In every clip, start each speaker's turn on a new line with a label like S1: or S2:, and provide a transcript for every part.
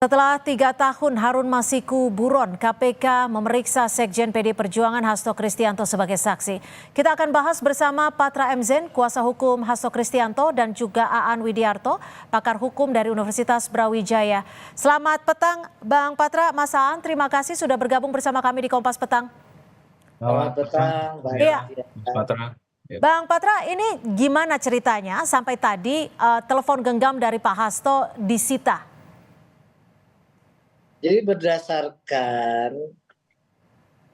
S1: Setelah 3 tahun Harun Masiku buron, KPK memeriksa Sekjen PD Perjuangan Hasto Kristianto sebagai saksi. Kita akan bahas bersama Patra M. Zain, kuasa hukum Hasto Kristianto, dan juga Aan Widiarto, pakar hukum dari Universitas Brawijaya. Selamat petang, Bang Patra. Mas Aan, terima kasih sudah bergabung bersama kami di Kompas Petang.
S2: Selamat petang,
S1: Iya.
S2: Patra.
S1: Bang Patra, ini gimana ceritanya sampai tadi telepon genggam dari Pak Hasto disita?
S2: Jadi berdasarkan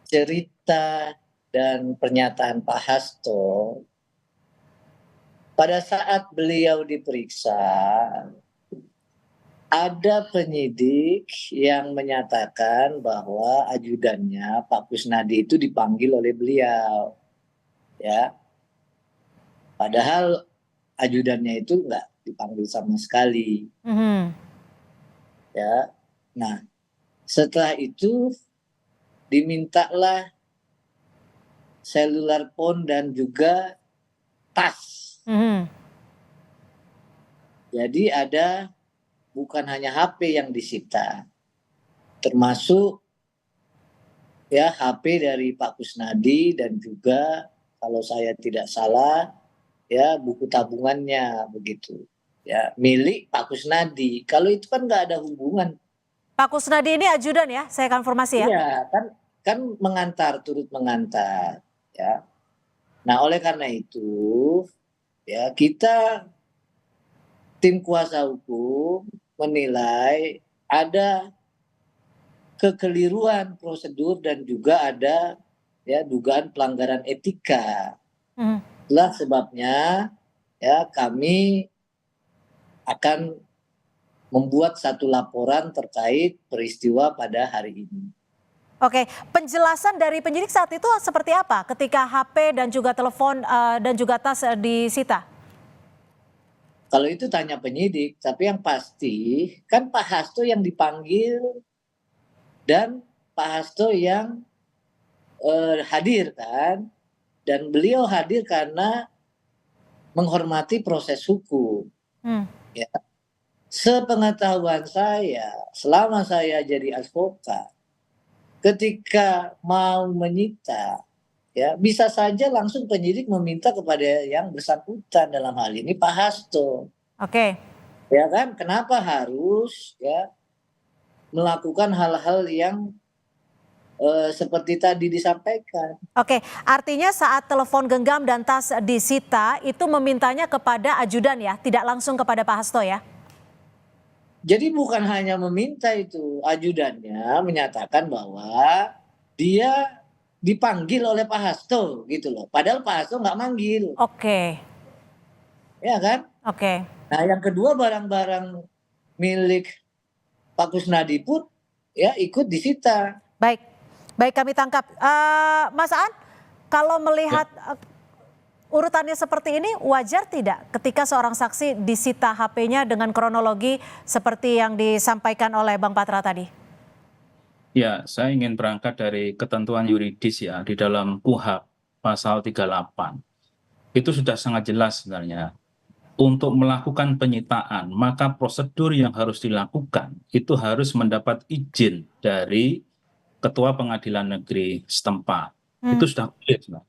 S2: cerita dan pernyataan Pak Hasto, pada saat beliau diperiksa, ada penyidik yang menyatakan bahwa ajudannya Pak Kusnadi itu dipanggil oleh beliau. Ya, padahal ajudannya itu nggak dipanggil sama sekali. Ya, nah setelah itu dimintalah cellular phone dan juga tas. Jadi ada bukan hanya HP yang disita, termasuk ya HP dari Pak Kusnadi dan juga kalau saya tidak salah ya buku tabungannya begitu. Ya, milik Pak Kusnadi. Kalau itu kan nggak ada hubungan.
S1: Pak Kusnadi ini ajudan ya, saya konfirmasi ya.
S2: Iya, kan mengantar, turut mengantar, ya. Nah, oleh karena itu, ya kita tim kuasa hukum menilai ada kekeliruan prosedur dan juga ada ya dugaan pelanggaran etika. Itulah sebabnya ya kami akan membuat satu laporan terkait peristiwa pada hari ini.
S1: Oke, penjelasan dari penyidik saat itu seperti apa ketika HP dan juga telepon dan juga tas disita?
S2: Kalau itu tanya penyidik, tapi yang pasti kan Pak Hasto yang dipanggil dan Pak Hasto yang hadir kan, dan beliau hadir karena menghormati proses hukum. Ya. Sepengetahuan saya, selama saya jadi advokat, ketika mau menyita, ya bisa saja langsung penyidik meminta kepada yang bersangkutan, dalam hal ini Pak Hasto.
S1: Oke.
S2: Ya kan, kenapa harus ya melakukan hal-hal yang seperti tadi disampaikan.
S1: Oke, artinya saat telepon genggam dan tas disita itu memintanya kepada ajudan ya, tidak langsung kepada Pak Hasto ya?
S2: Jadi bukan hanya meminta itu, ajudannya menyatakan bahwa dia dipanggil oleh Pak Hasto gitu loh. Padahal Pak Hasto nggak manggil.
S1: Oke.
S2: Ya kan?
S1: Oke.
S2: Nah yang kedua, barang-barang milik Pak Kusnadi pun ya ikut disita.
S1: Baik kami tangkap. Mas Aan, kalau melihat urutannya seperti ini, wajar tidak ketika seorang saksi disita HP-nya dengan kronologi seperti yang disampaikan oleh Bang Patra tadi?
S3: Ya, saya ingin berangkat dari ketentuan yuridis ya, di dalam KUHP pasal 38. Itu sudah sangat jelas sebenarnya. Untuk melakukan penyitaan, maka prosedur yang harus dilakukan itu harus mendapat izin dari Ketua Pengadilan Negeri setempat. Itu sudah clear.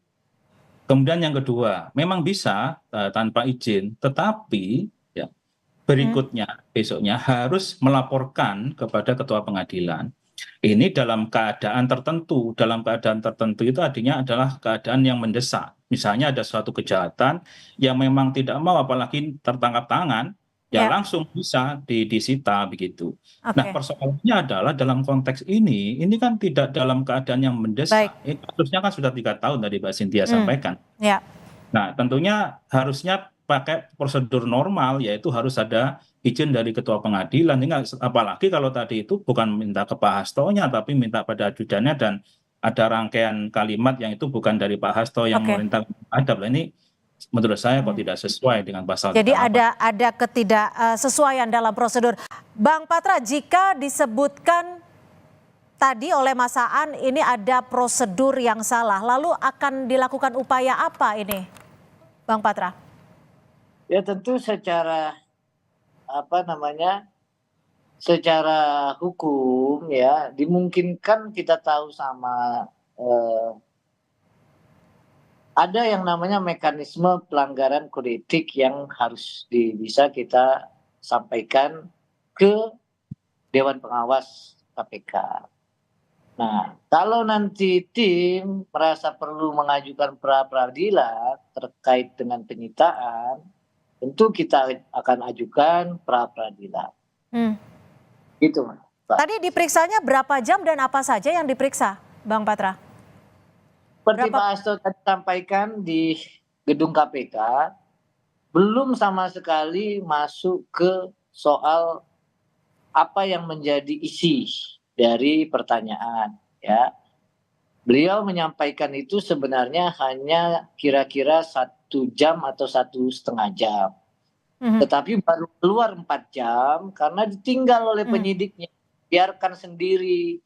S3: Kemudian yang kedua, memang bisa tanpa izin, tetapi ya, berikutnya besoknya harus melaporkan kepada Ketua Pengadilan. Ini dalam keadaan tertentu. Dalam keadaan tertentu itu artinya adalah keadaan yang mendesak. Misalnya ada suatu kejahatan yang memang tidak mau, apalagi tertangkap tangan, ya langsung bisa disita begitu. Nah, persoalannya adalah dalam konteks ini kan tidak dalam keadaan yang mendesak. Ini harusnya kan sudah 3 tahun tadi Mbak Cynthia sampaikan. Nah, tentunya harusnya pakai prosedur normal, yaitu harus ada izin dari Ketua Pengadilan. Apalagi kalau tadi itu bukan minta ke Pak Hastonya, tapi minta pada ajudannya, dan ada rangkaian kalimat yang itu bukan dari Pak Hasto yang memerintah adab. Ini menurut saya kok tidak sesuai dengan pasal 38.
S1: Jadi ada ketidaksesuaian dalam prosedur. Bang Patra, jika disebutkan tadi oleh Mas Aan ini ada prosedur yang salah, lalu akan dilakukan upaya apa ini, Bang Patra?
S2: Ya tentu secara secara hukum ya dimungkinkan kita tahu sama ada yang namanya mekanisme pelanggaran kode etik yang harus bisa kita sampaikan ke Dewan Pengawas KPK. Nah, kalau nanti tim merasa perlu mengajukan pra peradilan terkait dengan penyitaan, tentu kita akan ajukan pra peradilan. Gitu, Pak.
S1: Tadi diperiksanya berapa jam dan apa saja yang diperiksa, Bang Patra?
S2: Seperti Pak Hasto tadi sampaikan di gedung KPK, belum sama sekali masuk ke soal apa yang menjadi isi dari pertanyaan. Ya, beliau menyampaikan itu sebenarnya hanya kira-kira 1 jam atau 1,5 jam. Tetapi baru keluar 4 jam karena ditinggal oleh penyidiknya, biarkan sendiri.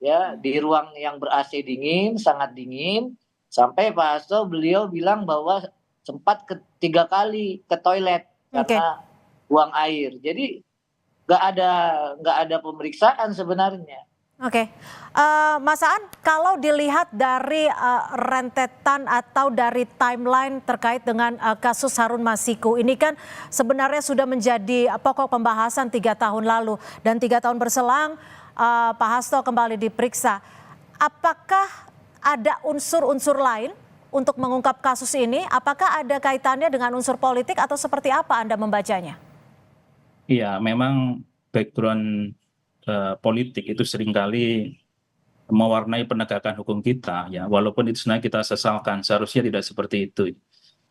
S2: Ya, di ruang yang ber-AC dingin, sangat dingin, sampai Pak Hasto beliau bilang bahwa sempat 3 kali ke toilet karena buang air. Jadi nggak ada pemeriksaan sebenarnya.
S1: Oke, Mas Aan, kalau dilihat dari rentetan atau dari timeline terkait dengan kasus Harun Masiku, ini kan sebenarnya sudah menjadi pokok pembahasan 3 tahun lalu dan 3 tahun berselang Pak Hasto kembali diperiksa. Apakah ada unsur-unsur lain untuk mengungkap kasus ini? Apakah ada kaitannya dengan unsur politik atau seperti apa Anda membacanya?
S3: Iya, memang background politik itu seringkali mewarnai penegakan hukum kita, ya. Walaupun itu sebenarnya kita sesalkan, seharusnya tidak seperti itu.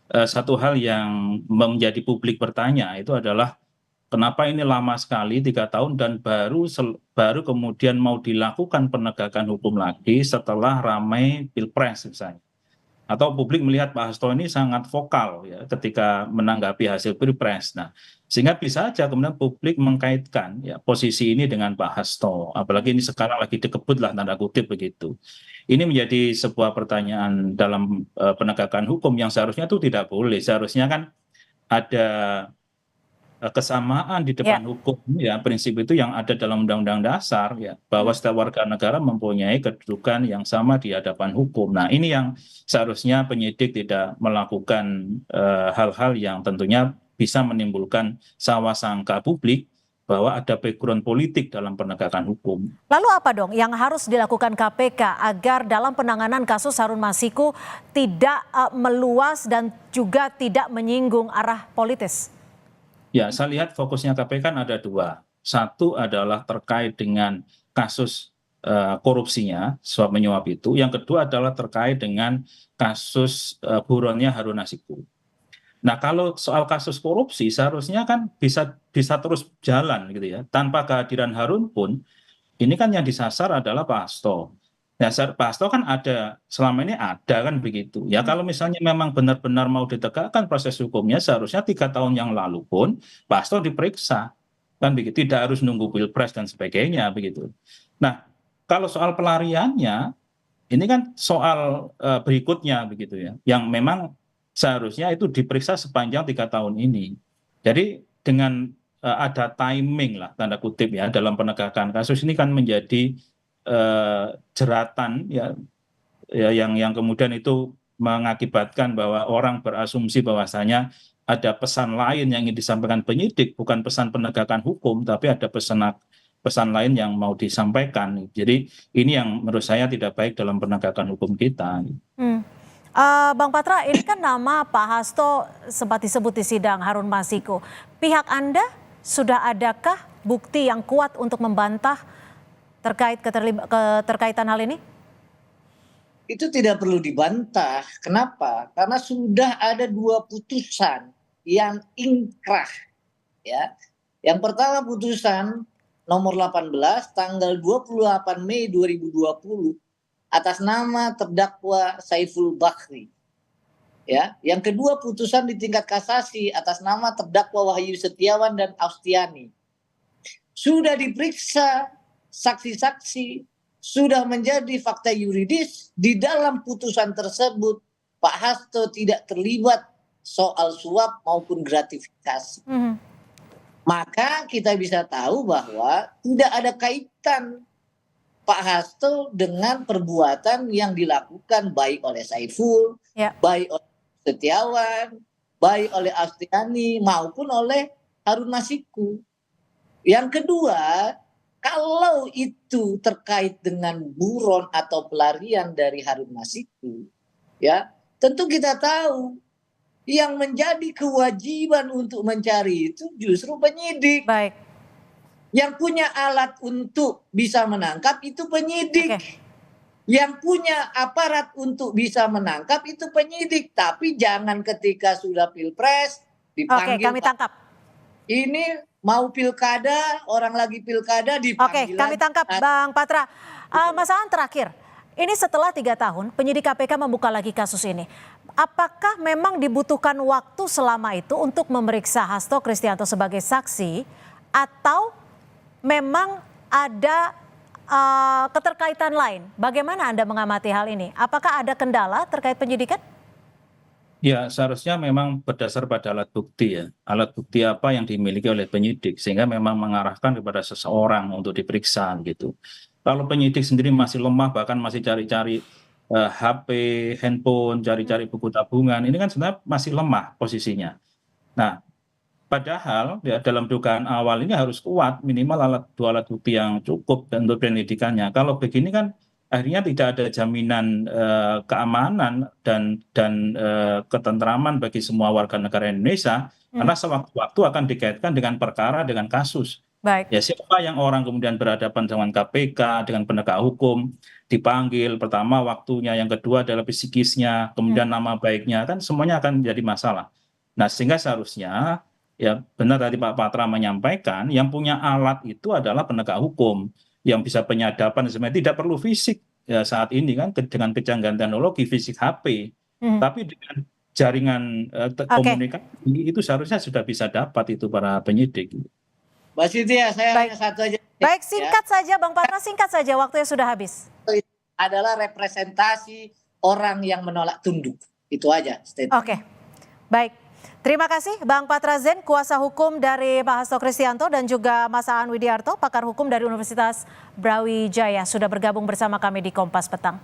S3: Satu hal yang menjadi publik bertanya itu adalah kenapa ini lama sekali 3 tahun dan baru kemudian mau dilakukan penegakan hukum lagi setelah ramai pilpres misalnya. Atau publik melihat Pak Hasto ini sangat vokal ya ketika menanggapi hasil pilpres. Nah, sehingga bisa saja kemudian publik mengkaitkan ya posisi ini dengan Pak Hasto. Apalagi ini sekarang lagi dikebut lah tanda kutip begitu. Ini menjadi sebuah pertanyaan dalam penegakan hukum yang seharusnya itu tidak boleh. Seharusnya kan ada kesamaan di depan hukum ya, prinsip itu yang ada dalam Undang-Undang Dasar ya, bahwa setiap warga negara mempunyai kedudukan yang sama di hadapan hukum. Nah, ini yang seharusnya penyidik tidak melakukan hal-hal yang tentunya bisa menimbulkan sangka publik bahwa ada background politik dalam penegakan hukum.
S1: Lalu apa dong yang harus dilakukan KPK agar dalam penanganan kasus Harun Masiku tidak meluas dan juga tidak menyinggung arah politis?
S3: Ya, saya lihat fokusnya KPK kan ada 2. Satu adalah terkait dengan kasus korupsinya, suap menyuap itu. Yang kedua adalah terkait dengan kasus buronnya Harun Masiku. Nah, kalau soal kasus korupsi seharusnya kan bisa terus jalan gitu ya. Tanpa kehadiran Harun pun, ini kan yang disasar adalah Pak Hasto. Nah, Pak Hasto kan ada, selama ini ada kan begitu. Ya kalau misalnya memang benar-benar mau ditegakkan proses hukumnya, seharusnya 3 tahun yang lalu pun Pak Hasto diperiksa. Kan begitu, tidak harus nunggu pilpres dan sebagainya begitu. Nah, kalau soal pelariannya, ini kan soal berikutnya begitu ya, yang memang seharusnya itu diperiksa sepanjang 3 tahun ini. Jadi dengan ada timing lah tanda kutip ya dalam penegakan kasus ini kan menjadi jeratan ya, yang kemudian itu mengakibatkan bahwa orang berasumsi bahwasanya ada pesan lain yang ingin disampaikan penyidik, bukan pesan penegakan hukum, tapi ada pesan lain yang mau disampaikan. Jadi ini yang menurut saya tidak baik dalam penegakan hukum kita.
S1: Bang Patra, ini kan nama Pak Hasto sempat disebut di sidang Harun Masiku. Pihak Anda sudah adakah bukti yang kuat untuk membantah terkait keterkaitan hal ini?
S2: Itu tidak perlu dibantah. Kenapa? Karena sudah ada 2 putusan yang ingkrah. Ya. Yang pertama putusan nomor 18 tanggal 28 Mei 2020 atas nama terdakwa Saiful Bahri. Ya, yang kedua putusan di tingkat kasasi atas nama terdakwa Wahyu Setiawan dan Austiani. Sudah diperiksa saksi-saksi, sudah menjadi fakta yuridis. Di dalam putusan tersebut Pak Hasto tidak terlibat soal suap maupun gratifikasi. Maka kita bisa tahu bahwa tidak ada kaitan Pak Hasto dengan perbuatan yang dilakukan baik oleh Saiful,
S1: Ya.
S2: baik oleh Setiawan, baik oleh Astiani maupun oleh Harun Masiku. Yang kedua, kalau itu terkait dengan buron atau pelarian dari Harun Masiku, ya tentu kita tahu yang menjadi kewajiban untuk mencari itu justru penyidik.
S1: Baik.
S2: Yang punya alat untuk bisa menangkap itu penyidik.
S1: Oke.
S2: Yang punya aparat untuk bisa menangkap itu penyidik. Tapi jangan ketika sudah pilpres
S1: Oke,
S2: dipanggil.
S1: kami tangkap.
S2: Ini mau pilkada, orang lagi pilkada
S1: Oke,
S2: dipanggil.
S1: kami tangkap Bang Patra. Mas Aan terakhir, ini setelah 3 tahun penyidik KPK membuka lagi kasus ini. Apakah memang dibutuhkan waktu selama itu untuk memeriksa Hasto Kristianto sebagai saksi atau memang ada keterkaitan lain? Bagaimana Anda mengamati hal ini? Apakah ada kendala terkait penyidikan?
S3: Ya, seharusnya memang berdasar pada alat bukti ya. Alat bukti apa yang dimiliki oleh penyidik sehingga memang mengarahkan kepada seseorang untuk diperiksa gitu. Kalau penyidik sendiri masih lemah, bahkan masih cari-cari HP, handphone, cari-cari buku tabungan, ini kan sebenarnya masih lemah posisinya. Nah, padahal ya, dalam dugaan awal ini harus kuat, minimal 2 alat bukti yang cukup untuk penyelidikannya. Kalau begini kan akhirnya tidak ada jaminan keamanan dan ketentraman bagi semua warga negara Indonesia, karena sewaktu-waktu akan dikaitkan dengan perkara, dengan kasus.
S1: Baik.
S3: Ya siapa yang orang kemudian berhadapan dengan KPK, dengan penegak hukum, dipanggil, pertama waktunya, yang kedua adalah psikisnya, kemudian nama baiknya, kan semuanya akan jadi masalah. Nah, sehingga seharusnya, ya benar tadi Pak Patra menyampaikan, yang punya alat itu adalah penegak hukum, yang bisa penyadapan, sebenarnya tidak perlu fisik ya saat ini kan, dengan kecanggihan teknologi, fisik HP, tapi dengan jaringan komunikasi itu seharusnya sudah bisa dapat itu para penyidik.
S2: Mbak Cynthia, saya
S1: Baik.
S2: hanya satu aja.
S1: Baik, singkat saja Bang Patra, singkat saja, waktunya sudah habis.
S2: Adalah representasi orang yang menolak tunduk. Itu aja statement.
S1: Oke, baik. Terima kasih Bang Patra Zen, kuasa hukum dari Pak Hasto Kristianto, dan juga Mas Aan Widiarto, pakar hukum dari Universitas Brawijaya, sudah bergabung bersama kami di Kompas Petang.